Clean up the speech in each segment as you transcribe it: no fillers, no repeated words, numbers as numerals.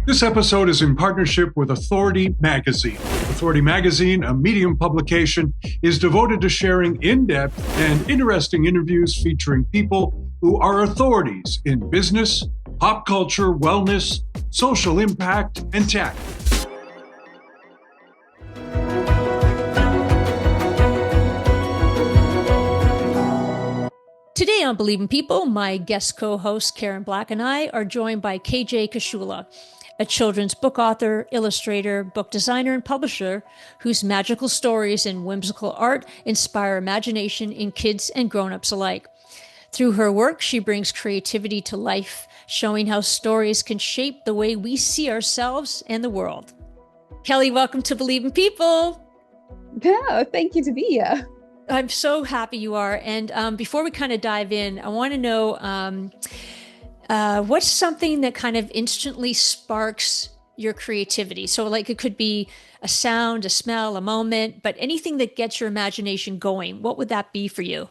This episode is in partnership with Authority Magazine. Authority Magazine, a Medium publication, is devoted to sharing in-depth and interesting interviews featuring people who are authorities in business, pop culture, wellness, social impact, and tech. Today on Believing People, my guest co-host Kerrin Black and I are joined by KJ Kaschula, a children's book author, illustrator, book designer, and publisher whose magical stories and whimsical art inspire imagination in kids and grown-ups alike. Through her work, she brings creativity to life, showing how stories can shape the way we see ourselves and the world. Kelly, welcome to Believing People. Oh, thank you to be here. I'm so happy you are. And before we kind of dive in, I want to know what's something that kind of instantly sparks your creativity? So like it could be a sound, a smell, a moment, but anything that gets your imagination going. What would that be for you?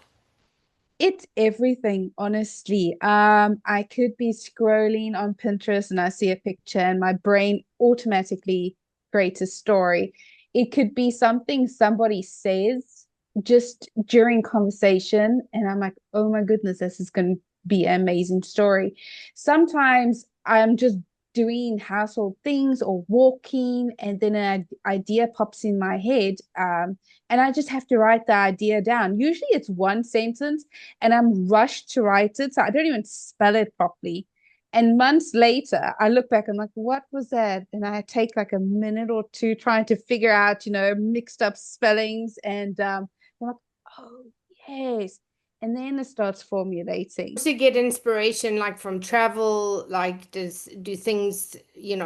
It's everything, honestly. I could be scrolling on Pinterest and I see a picture and my brain automatically creates a story. It could be something somebody says just during conversation, and I'm like, oh my goodness, this is going to be an amazing story. Sometimes I'm just doing household things or walking, and then an idea pops in my head, and I just have to write the idea down. Usually it's one sentence, and I'm rushed to write it, so I don't even spell it properly. And months later, I look back and I'm like, what was that? And I take like a minute or two trying to figure out, mixed up spellings, and I'm like, oh, yes. And then it starts formulating. To get inspiration like from travel, like do things,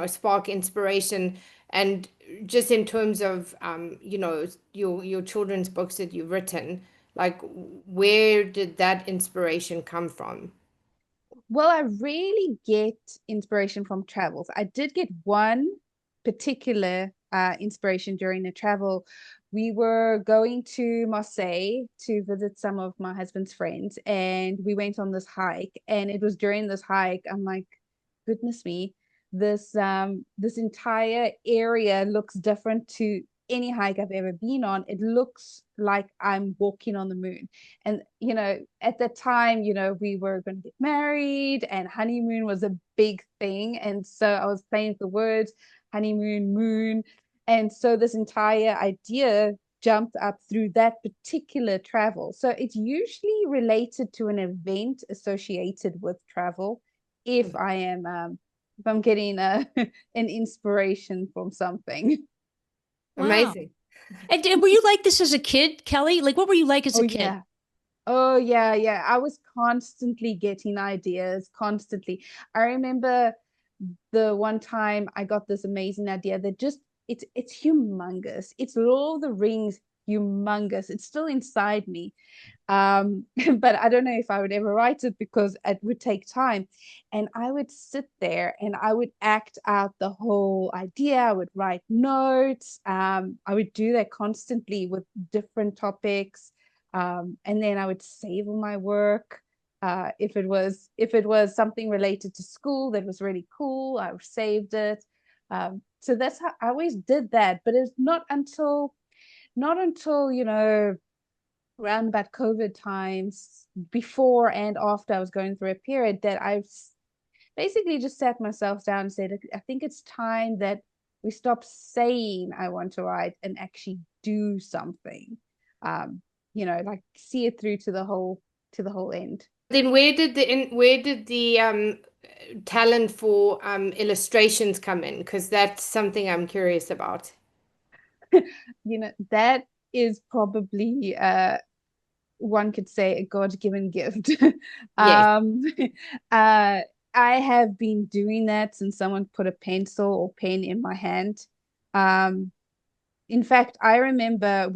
spark inspiration? And just in terms of, your children's books that you've written, like where did that inspiration come from? Well, I really get inspiration from travels. I did get one particular inspiration during the travel. We were going to Marseille to visit some of my husband's friends, and we went on this hike. And it was during this hike, I'm like, goodness me, this entire area looks different to any hike I've ever been on. It looks like I'm walking on the moon. And, at that time, we were going to get married and honeymoon was a big thing. And so I was playing with the words honeymoon, moon. And so this entire idea jumped up through that particular travel. So it's usually related to an event associated with travel. If I'm getting an inspiration from something. Wow. Amazing. And were you like this as a kid, Kelly? Like, what were you like as a kid? Yeah. Oh, yeah, yeah. I was constantly getting ideas, constantly. I remember the one time I got this amazing idea that just it's humongous. It's Lord of the Rings humongous. It's still inside me. But I don't know if I would ever write it because it would take time. And I would sit there and I would act out the whole idea. I would write notes. I would do that constantly with different topics. And then I would save all my work. If it was something related to school that was really cool, I saved it. So that's how I always did that. But it's not until around about COVID times, before and after I was going through a period, that I've basically just sat myself down and said, I think it's time that we stop saying I want to write and actually do something. Like see it through to the whole end. Then where did the talent for illustrations come in? Because that's something I'm curious about. That is probably one could say a God-given gift. Yes. I have been doing that since someone put a pencil or pen in my hand. In fact, I remember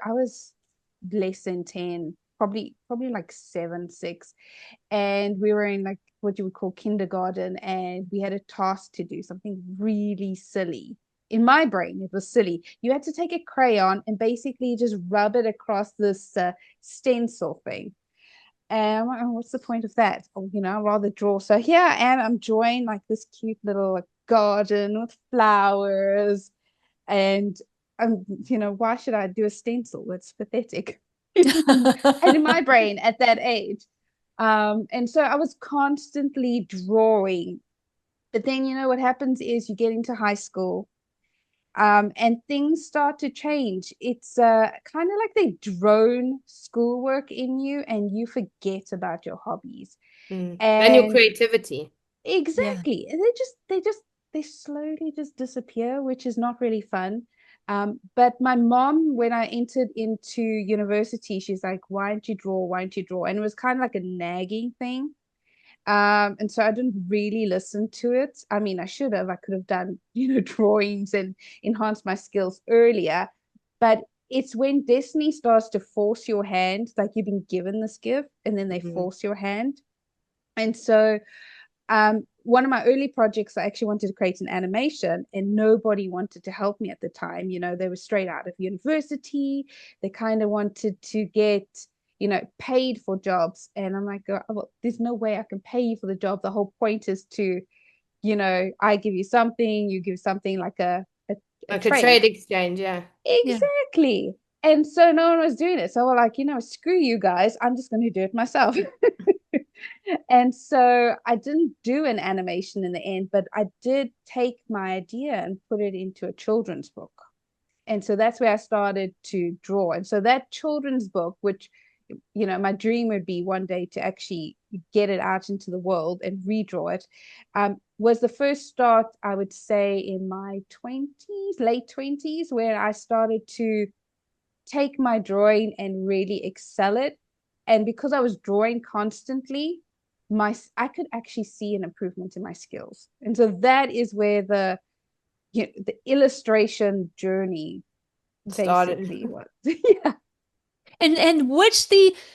I was less than 10, probably like 7, 6, and we were in like what you would call kindergarten, and we had a task to do something really silly. In my brain, it was silly. You had to take a crayon and basically just rub it across this stencil thing. And I'm like, oh, what's the point of that? I'd rather draw. So here I am, I'm drawing like this cute little garden with flowers. And why should I do a stencil? It's pathetic. And in my brain at that age. And so I was constantly drawing. But then, what happens is you get into high school, and things start to change. It's kind of like they drone schoolwork in you, and you forget about your hobbies. And your creativity. Exactly. And they slowly just disappear, which is not really fun. But my mom, when I entered into university, she's like, why don't you draw? Why don't you draw? And it was kind of like a nagging thing. And so I didn't really listen to it. I mean, I should have. I could have done, drawings and enhanced my skills earlier. But it's when destiny starts to force your hand, like you've been given this gift, and then they force your hand. And so one of my early projects, I actually wanted to create an animation, and nobody wanted to help me at the time. They were straight out of university. They kind of wanted to get, paid for jobs. And I'm like, oh, well, there's no way I can pay you for the job. The whole point is to, I give you something, you give something, like a trade exchange. Yeah. Exactly. And so no one was doing it. So we're like, screw you guys. I'm just going to do it myself. And so I didn't do an animation in the end, but I did take my idea and put it into a children's book. And so that's where I started to draw. And so that children's book, which, my dream would be one day to actually get it out into the world and redraw it, was the first start, I would say, in my 20s, late 20s, where I started to take my drawing and really excel it. And because I was drawing constantly, I could actually see an improvement in my skills. And so that is where the illustration journey basically was. Yeah. And what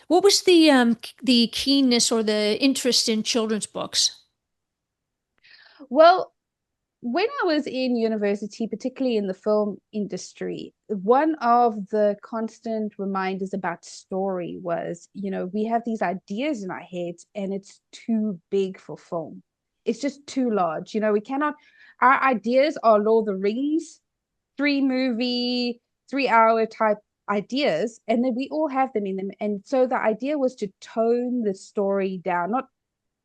was the keenness or the interest in children's books? Well, when I was in university, particularly in the film industry, one of the constant reminders about story was, we have these ideas in our heads and it's too big for film. It's just too large. Our ideas are Lord of the Rings, 3-movie, 3-hour type ideas. And then we all have them in them. And so the idea was to tone the story down, not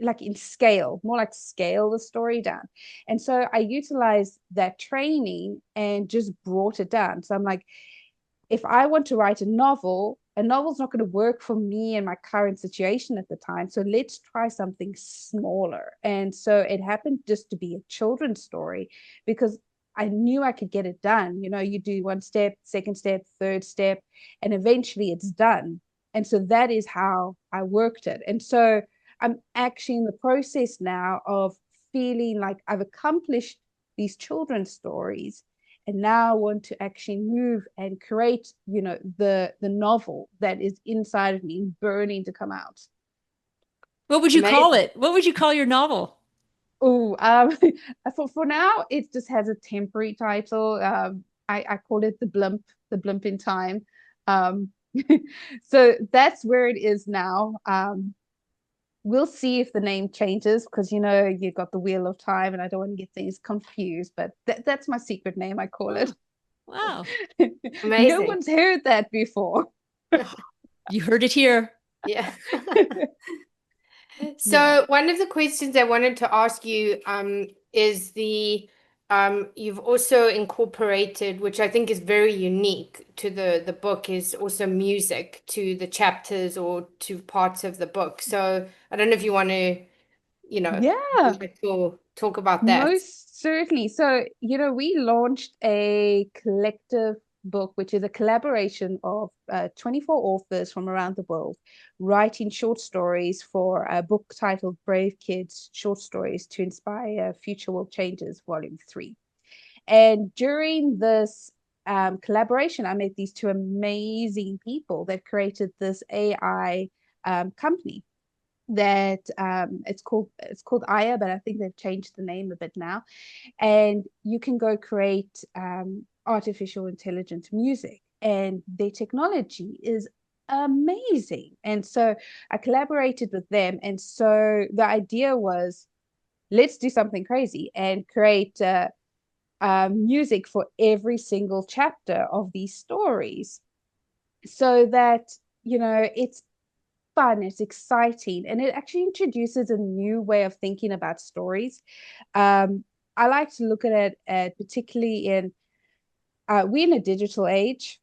like in scale, more like scale the story down. And so I utilized that training and just brought it down. So I'm like, if I want to write a novel's not going to work for me and my current situation at the time. So let's try something smaller. And so it happened just to be a children's story because I knew I could get it done. You do one step, second step, third step, and eventually it's done. And so that is how I worked it. And so I'm actually in the process now of feeling like I've accomplished these children's stories, and now I want to actually move and create, the novel that is inside of me, burning to come out. What would you call it? What would you call your novel? Oh, for now, it just has a temporary title. I call it the blimp in time. So that's where it is now. We'll see if the name changes because you've got the Wheel of Time and I don't want to get things confused, but that's my secret name, I call it. Wow. Amazing. No one's heard that before. You heard it here. Yeah. So one of the questions I wanted to ask you is you've also incorporated, which I think is very unique to the book, is also music to the chapters or to parts of the book. So I don't know if you want to, talk about that. Most certainly. So, we launched a collective book, which is a collaboration of 24 authors from around the world writing short stories for a book titled Brave Kids Short Stories to Inspire Future World Changes, Volume 3. And during this collaboration, I met these two amazing people that created this AI company that it's called Aya, but I think they've changed the name a bit now. And you can go create artificial intelligence music, and their technology is amazing. And so I collaborated with them. And so the idea was let's do something crazy and create music for every single chapter of these stories, so that, it's fun, it's exciting, and it actually introduces a new way of thinking about stories. I like to look at it particularly in we're in a digital age,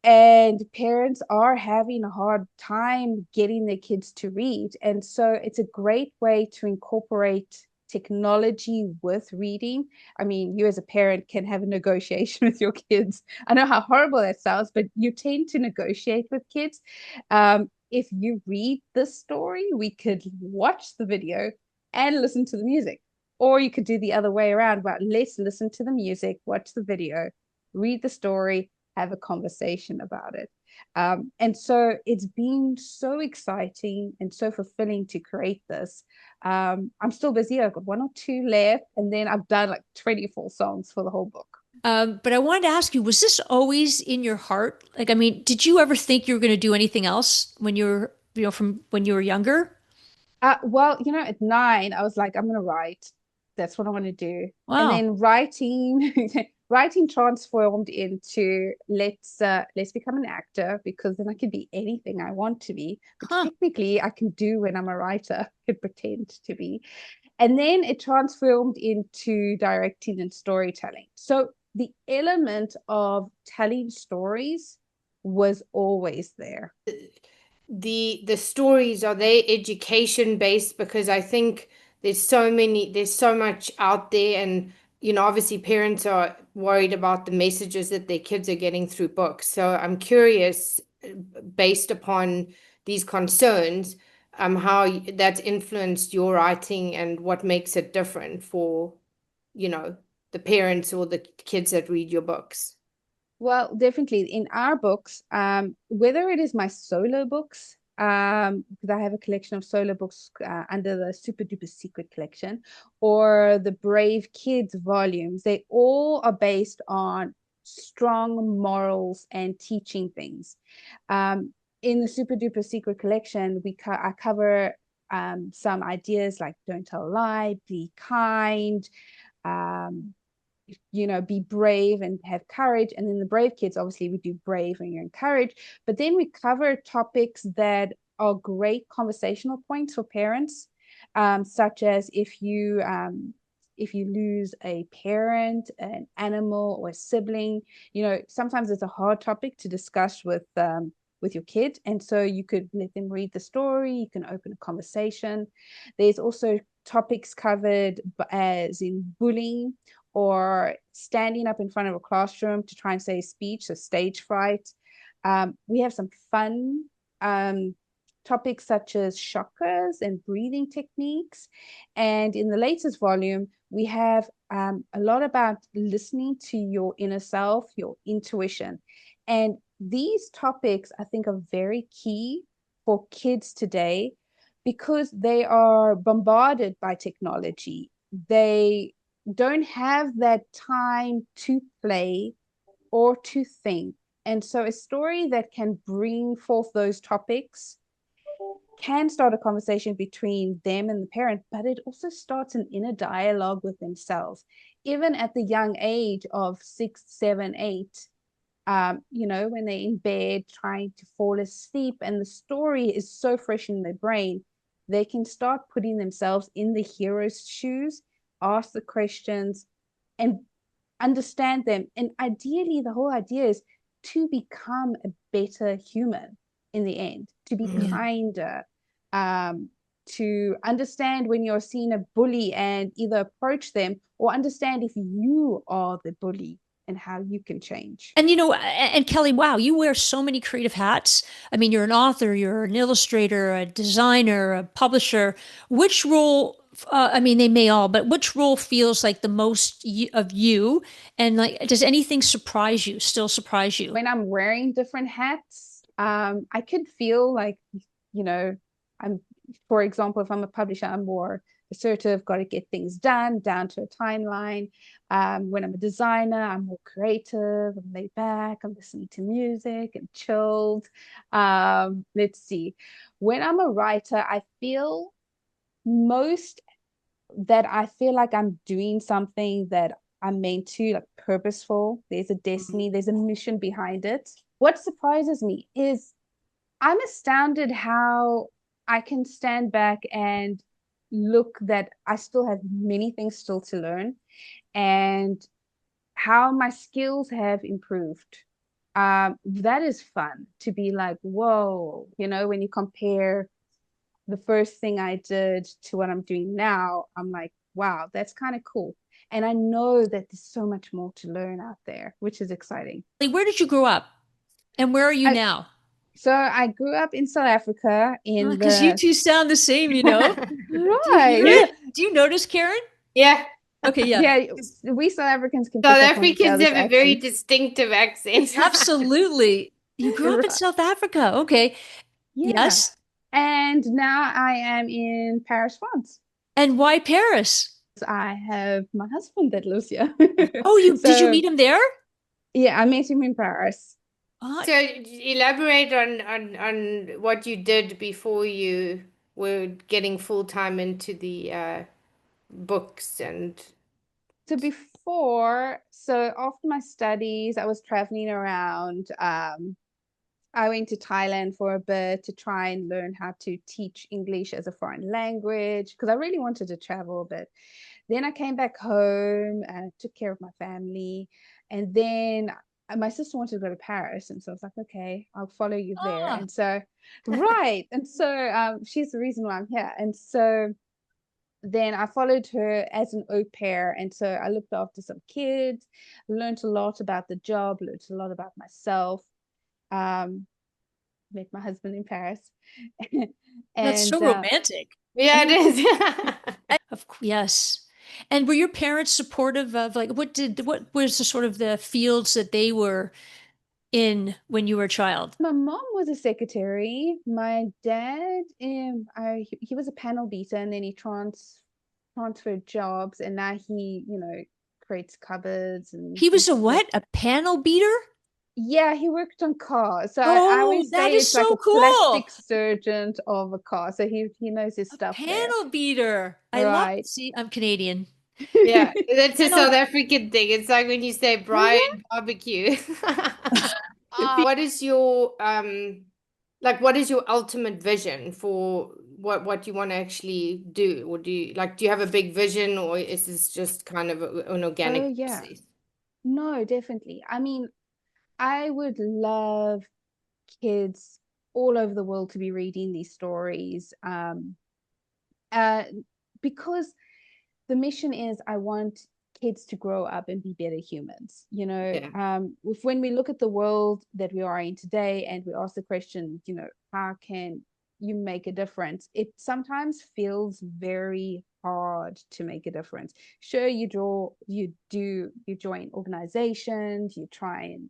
and parents are having a hard time getting their kids to read. And so it's a great way to incorporate technology with reading. I mean, you as a parent can have a negotiation with your kids. I know how horrible that sounds, but you tend to negotiate with kids. If you read this story, we could watch the video and listen to the music. Or you could do the other way around, but let's listen to the music, watch the video, read the story, have a conversation about it. And so it's been so exciting and so fulfilling to create this. I'm still busy. I've got 1 or 2 left, and then I've done like 24 songs for the whole book. But I wanted to ask you, was this always in your heart? Like, I mean, did you ever think you were going to do anything else when you were, from when you were younger? Well, at 9, I was like, I'm gonna write. That's what I want to do. And Wow. then writing transformed into let's become an actor, because then I can be anything I want to be, which Huh. technically I can do when I'm a writer. I could pretend to be. And then it transformed into directing and storytelling. So the element of telling stories was always there. The stories, are they education based? Because I think there's so much out there, and obviously parents are worried about the messages that their kids are getting through books. So I'm curious, based upon these concerns, how that's influenced your writing and what makes it different for you know the parents or the kids that read your books. Well, definitely in our books, whether it is my solo books, because I have a collection of solo books under the Super Duper Secret collection, or the Brave Kids volumes, they all are based on strong morals and teaching things. In the Super Duper Secret collection, I cover some ideas like don't tell a lie, be kind, um, be brave and have courage. And then the Brave Kids, obviously, we do brave and encourage, but then we cover topics that are great conversational points for parents, such as if you lose a parent, an animal, or a sibling. Sometimes it's a hard topic to discuss with your kid, and so you could let them read the story. You can open a conversation. There's also topics covered as in bullying, or standing up in front of a classroom to try and say a speech, so stage fright. We have some fun topics such as chakras and breathing techniques. And in the latest volume, we have a lot about listening to your inner self, your intuition. And these topics, I think, are very key for kids today, because they are bombarded by technology. They don't have that time to play or to think. And so a story that can bring forth those topics can start a conversation between them and the parent, but it also starts an inner dialogue with themselves. Even at the young age of 6, 7, 8, when they're in bed trying to fall asleep and the story is so fresh in their brain, they can start putting themselves in the hero's shoes, ask the questions, and understand them. And ideally, the whole idea is to become a better human in the end, to be kinder, to understand when you're seeing a bully and either approach them, or understand if you are the bully and how you can change. And and Kelly, wow, you wear so many creative hats. I mean, you're an author, you're an illustrator, a designer, a publisher. Which role, I mean, they may all, but which role feels like the most of you? And like, does anything surprise you, still surprise you? When I'm wearing different hats, I could feel like, you know, I'm, for example, if I'm a publisher, I'm more assertive, got to get things done down to a timeline. When I'm a designer, I'm more creative, I'm laid back, I'm listening to music and chilled. Let's see. When I'm a writer, I feel most that I feel like I'm doing something that I'm meant to, like purposeful. There's a destiny, there's a mission behind it. What surprises me is I'm astounded how I can stand back and look that I still have many things still to learn, and how my skills have improved. That is fun to be like, whoa, when you compare the first thing I did to what I'm doing now, I'm like, wow, that's kind of cool. And I know that there's so much more to learn out there, which is exciting. Where did you grow up? And where are you I, now? so I grew up in South Africa in Because you the two sound the same, you know? Do you hear right. it? Do you notice, Karen? Yeah. Okay, yeah. Yeah, we South Africans can South pick up on each Africans other's have a very accents. distinctive accent. Absolutely. You grew up in Right. South Africa. Okay. Yeah. Yes. And now I am in Paris, France. And why Paris? I have my husband that lives here. Oh, you did you So meet him there? yeah, I met him in Paris. Oh, So elaborate on what you did before you were getting full time into the books and So after my studies, I was traveling around. I went to Thailand for a bit to try and learn how to teach English as a foreign language because I really wanted to travel a bit. Then I came back home and took care of my family. And then my sister wanted to go to Paris. And so I was like, okay, I'll follow you there. ah. And so, right. And so she's the reason why I'm here. And so then I followed her as an au pair. And so I looked after some kids, learned a lot about the job, learned a lot about myself. Um, Met my husband in Paris. That's so And romantic. yeah, it is. Yes. And were your parents supportive of like what was the sort of the fields that they were in when you were a child? my mom was a secretary. My dad, he was a panel beater, and then he transferred jobs, and now he, creates cupboards and He was a like, what? A panel beater? yeah, he worked on cars. So I Oh, always that say is it's like so a cool. plastic surgeon of a car. So he knows his stuff there, Panel beater. I love right? see, I'm Canadian. Yeah, that's a Panel South African thing. It's like when you say Oh Brian barbecue. What is your what is your ultimate vision for what you want to actually do? Or do you have a big vision, or is this just kind of an yeah. Oh organic yeah. process? No, definitely. I mean, I would love kids all over the world to be reading these stories. Uh, because the mission is I want kids to grow up and be better humans. Yeah. When we look at the world that we are in today and we ask the question, how can you make a difference? It sometimes feels very hard to make a difference. Sure, you join organizations, you try and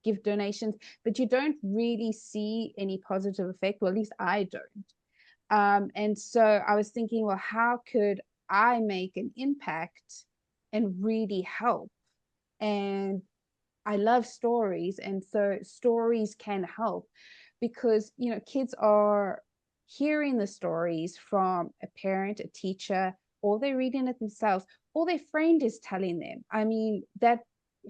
give donations, but you don't really see any positive effect. Well, at least I don't. And so I was thinking, well, how could I make an impact and really help? And I love stories. And so stories can help because, kids are hearing the stories from a parent, a teacher, or they're reading it themselves, or their friend is telling them. I mean, that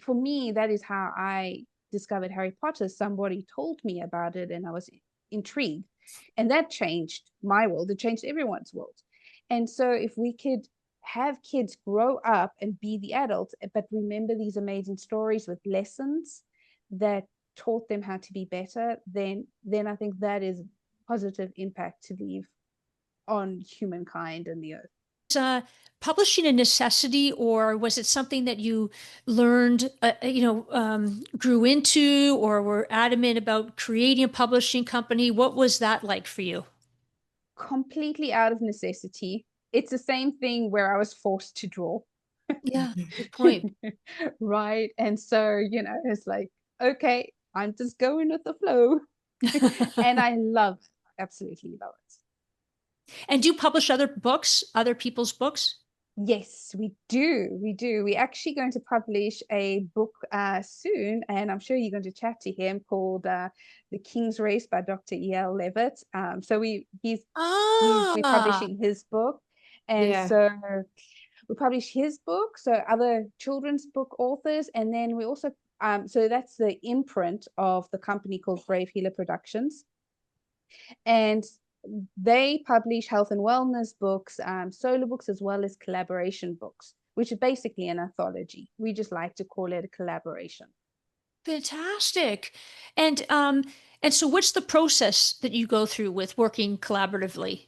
for me, that is how I discovered Harry Potter. Somebody told me about it and I was intrigued. And that changed my world. It changed everyone's world. And so if we could have kids grow up and be the adults, but remember these amazing stories with lessons that taught them how to be better, then I think that is positive impact to leave on humankind and the earth. Publishing a necessity, or was it something that you learned, grew into, or were adamant about creating a publishing company? What was that like for you? Completely out of necessity. It's the same thing where I was forced to draw. Yeah, good point. Right. And so, it's like, okay, I'm just going with the flow. And I absolutely love it. And do you publish other books, other people's books? Yes, we do. We do. We're actually going to publish a book soon, and I'm sure you're going to chat to him, called "The King's Race" by Dr. E.L. Levitt. So we're Ah, publishing his book, And Yeah. so we publish his book, so other children's book authors, and then we also so that's the imprint of the company called Brave Healer Productions, and they publish health and wellness books, solo books, as well as collaboration books, which is basically an anthology. We just like to call it a collaboration. Fantastic. And so what's the process that you go through with working collaboratively?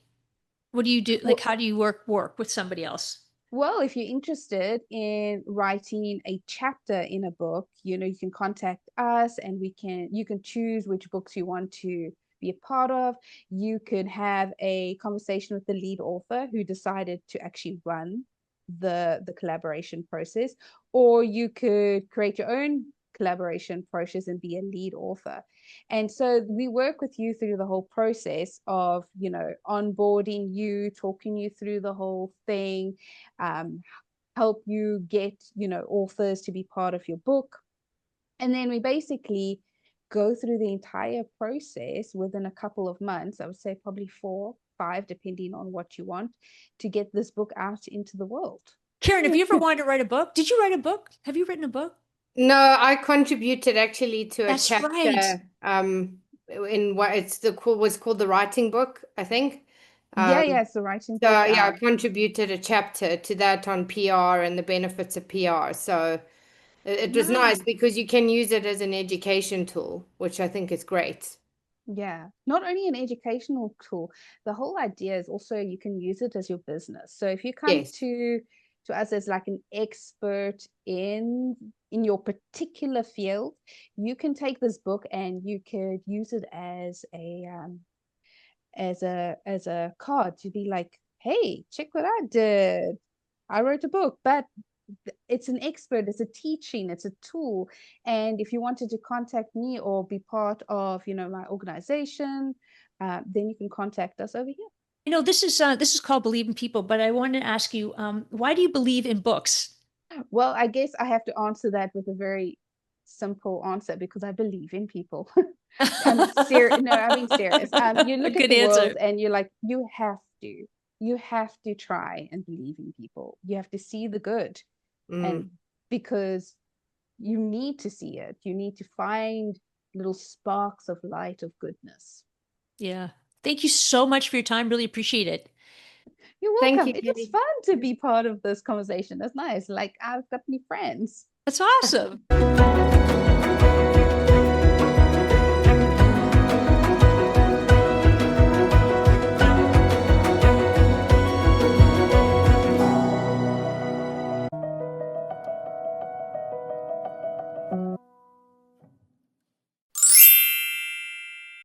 What do you do? Like, how do you work with somebody else? Well, if you're interested in writing a chapter in a book, you can contact us, and you can choose which books you want to be a part of. You could have a conversation with the lead author who decided to actually run the collaboration process, or you could create your own collaboration process and be a lead author. And so we work with you through the whole process of onboarding you, talking you through the whole thing, help you get authors to be part of your book, and then we basically go through the entire process within a couple of months. I would say probably 4-5, depending on what you want, to get this book out into the world. Kerrin, have you ever wanted to write a book? Did you write a book? Have you written a book? No, I contributed actually to a That's chapter right. In what was called the writing book, I think. It's the writing So book. yeah, I contributed a chapter to that on PR and the benefits of PR. So it was nice because you can use it as an education tool, which I think is great. Yeah, not only an educational tool, the whole idea is also you can use it as your business. So if you come Yes. to us as like an expert in your particular field, you can take this book and you could use it as a card to be like, hey, check what I did. I wrote a book, but it's an expert, it's a teaching, it's a tool. And if you wanted to contact me or be part of my organization, then you can contact us over here. This is called Believe in People, but I wanted to ask you, why do you believe in books? Well, I guess I have to answer that with a very simple answer, because I believe in people. I'm serious. No, I'm being serious. You look at the world and you're like, you have to try and believe in people. You have to see the good. And because you need to see it, you need to find little sparks of light of goodness. Yeah. Thank you so much for your time. Really appreciate it. You're welcome. Thank you, It was fun to be part of this conversation. That's nice. Like, I've got new friends. That's awesome.